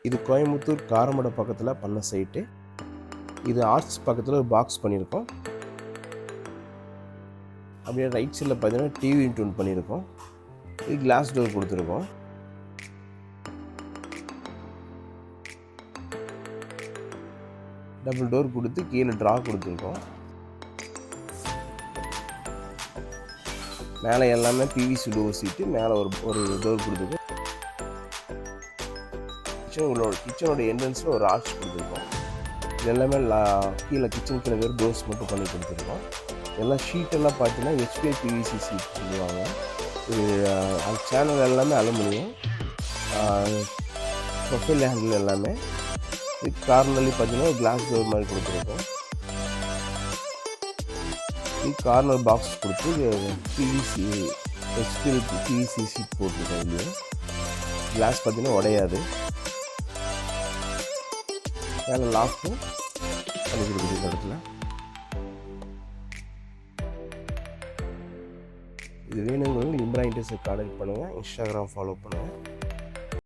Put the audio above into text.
இது கோயம்புத்தூர் காரமடை பக்கத்தில் பண்ண சைட்டு. இது ஆர்ச் பக்கத்தில் ஒரு பாக்ஸ் பண்ணியிருக்கோம். அப்படியே ரைட் சைடில் பார்த்தீங்கன்னா டிவி யூனிட் ஒன்று பண்ணியிருக்கோம். இது கிளாஸ் டோர் கொடுத்துருக்கோம். டபுள் டோர் கொடுத்து கீழே ட்ரா கொடுத்துருக்கோம். மேலே எல்லாமே பிவிசி டோர் சீட்டு, மேலே ஒரு டோர் கொடுத்துருக்கோம். கிச்சனோட என்ட்ரன்ஸில் ஒரு ஆர்ச் கொடுத்துருக்கோம். இது எல்லாமே கீழே கிச்சன் கீழே வேறு டோர்ஸ் மட்டும் பண்ணி கொடுத்துருக்கோம். எல்லாம் ஷீட்டெல்லாம் பார்த்தீங்கன்னா HPI PVC ஷீட் சொல்லுவாங்க. இது அந்த சேனல் எல்லாமே அலுமினியம். ப்ரொஃபைல் ஹேண்டில் எல்லாமே. இது கார்னர்லி பார்த்தீங்கன்னா கிளாஸ் டோர் மாதிரி கொடுத்துருக்கோம். இது கார்னர் பாக்ஸ் கொடுத்து பிவிசி HPI PVC ஷீட் போட்டிருக்கோம். இல்லையா கிளாஸ் பார்த்தீங்கன்னா உடையாது. மேலே லாஃப்ட்டும் பண்ணி கொடுக்குது இந்த இடத்துல. இது வேணுங்கிறது இம்ரான் இன்டர்செக்ட் கான்டாக்ட் பண்ணுங்கள். இன்ஸ்டாகிராம் ஃபாலோ பண்ணுங்கள்.